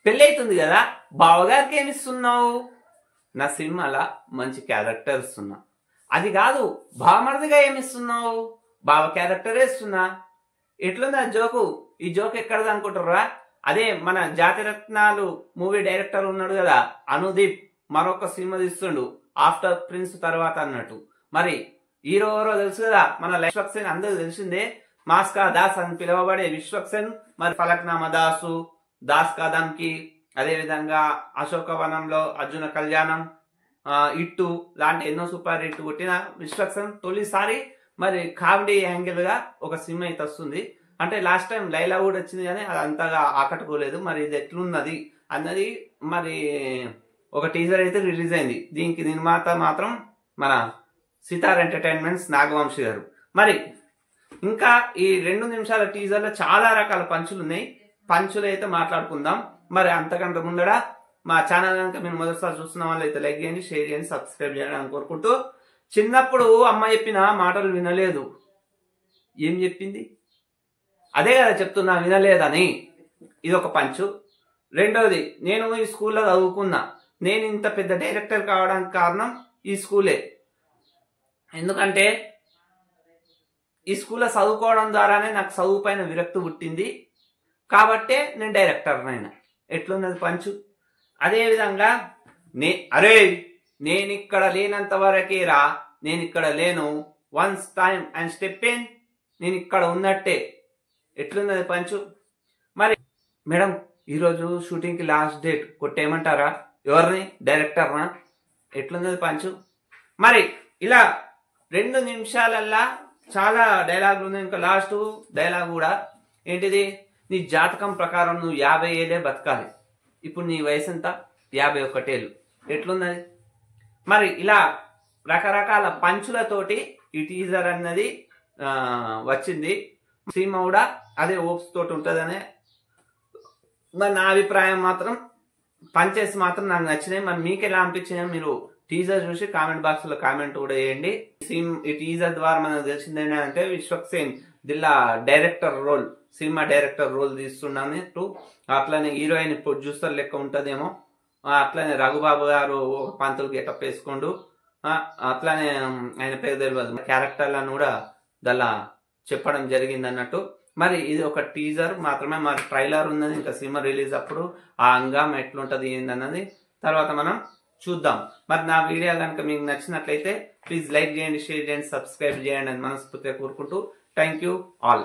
పెళ్ళి అవుతుంది కదా, బావగారికి ఏమి ఇస్తున్నావు? నా సినిమాలో మంచి క్యారెక్టర్ ఇస్తున్నా. అది కాదు, బావమరిదిగా ఏమి ఇస్తున్నావు? బావ క్యారెక్టరే ఇస్తున్నా. ఎట్లుంది ఆ జోకు? ఈ జోక్ ఎక్కడది అనుకుంటారా? అదే మన జాతిరత్నాలు మూవీ డైరెక్టర్ ఉన్నాడు కదా అనుదీప్, మరొక సినిమా తీస్తుండు ఆఫ్టర్ ప్రిన్స్ తర్వాత అన్నట్టు. మరి హీరో ఎవరో తెలుసు కదా, మన విశ్వక్సేన్ అందరూ తెలిసిందే. మాస్కా దాస్ అని పిలువబడే విశ్వక్సేన్, మరి ఫలక్నామా దాసు, దాస్ కా దమ్కి, అదే విధంగా అశోకవనంలో అర్జున కళ్యాణం, ఇట్టు లాంటి ఎన్నో సూపర్ హిట్ కొట్టిన విశ్వక్సేన్ తొలిసారి మరి కామెడీ యాంగిల్ గా ఒక సినిమా అయితే వస్తుంది. అంటే లాస్ట్ టైం లైలా కూడా వచ్చింది కానీ అది అంతగా ఆకట్టుకోలేదు. మరి ఇది ఎట్లున్నది అన్నది మరి ఒక టీజర్ అయితే రిలీజ్ అయింది. దీనికి నిర్మాత మాత్రం మన సితార్ ఎంటర్టైన్మెంట్స్ నాగవంశీ గారు. మరి ఇంకా ఈ 2 నిమిషాల టీజర్ లో చాలా రకాల పంచులు ఉన్నాయి. పంచులు అయితే మాట్లాడుకుందాం. మరి అంతకంటే ముందర మా ఛానల్ కనుక మీరు మొదటిసారి చూస్తున్న వాళ్ళు అయితే లైక్ చేయండి, షేర్ చేయండి, సబ్స్క్రైబ్ చేయండి అని కోరుకుంటూ, చిన్నప్పుడు అమ్మ చెప్పిన మాటలు వినలేదు. ఏం చెప్పింది? అదే కదా చెప్తున్నా, వినలేదని. ఇది ఒక పంచు. రెండోది, నేను ఈ స్కూల్లో చదువుకున్నా, నేను ఇంత పెద్ద డైరెక్టర్ కావడానికి కారణం ఈ స్కూలే. ఎందుకంటే ఈ స్కూల్లో చదువుకోవడం ద్వారానే నాకు చదువు పైన విరక్తి పుట్టింది కాబట్టే నేను డైరెక్టర్ అయినా. ఎట్లున్నది పంచు? అదేవిధంగా అరే నేను ఇక్కడ లేనంత వరకే రా, నేను ఇక్కడ లేను, once time and step in, నేను ఇక్కడ ఉన్నట్టే. ఎట్లున్నది పంచు? మరి మేడం ఈరోజు షూటింగ్ కి లాస్ట్ డేట్, కొట్టేయమంటారా? ఎవరిని? డైరెక్టర్నా? ఎట్లున్నది పంచు? మరి ఇలా 2 నిమిషాలల్లా చాలా డైలాగులు ఉన్నాయి. ఇంకా లాస్ట్ డైలాగ్ కూడా ఏంటిది? నీ జాతకం ప్రకారం నువ్వు 50 ఏళ్ళే బతకాలి. ఇప్పుడు నీ వయసు ఎంత? 51 ఏళ్ళు. ఎట్లున్నది? మరి ఇలా రకరకాల పంచులతోటి ఈ టీజర్ అన్నది వచ్చింది. సినిమా కూడా అదే ఓప్స్ తోటి ఉంటుందనే మరి నా అభిప్రాయం. మాత్రం పంచెస్ మాత్రం నాకు నచ్చినాయి. మరి మీకు ఎలా అనిపించినా మీరు టీజర్ చూసి కామెంట్ బాక్స్ లో కామెంట్ కూడా చేయండి. ఈ టీజర్ ద్వారా మనకు తెలిసింది ఏంటంటే విశ్వక్సేన్ దిల్లా director role, cinema director role తీస్తున్నాను. అట్లనే హీరోయిన్ ప్రొడ్యూసర్ లెక్క ఉంటదేమో. అట్లనే రఘుబాబు గారు ఒక పంతులు గెటప్ వేసుకోండు. అట్లనే ఆయన పేరు తెలియదు, క్యారెక్టర్లను కూడా దల్లా చెప్పడం జరిగింది అన్నట్టు. మరి ఇది ఒక టీజర్ మాత్రమే, మరి ట్రైలర్ ఉన్నది. ఇంకా సినిమా రిలీజ్ అప్పుడు ఆ హంగామా ఎట్లుంటది ఏందన్నది తర్వాత మనం చూద్దాం. మరి నా వీడియో కనుక మీకు నచ్చినట్లయితే ప్లీజ్ లైక్ చేయండి, షేర్ చేయండి, సబ్స్క్రైబ్ చేయండి అని మనస్ఫూర్తిగా కోరుకుంటూ థ్యాంక్ యూ ఆల్.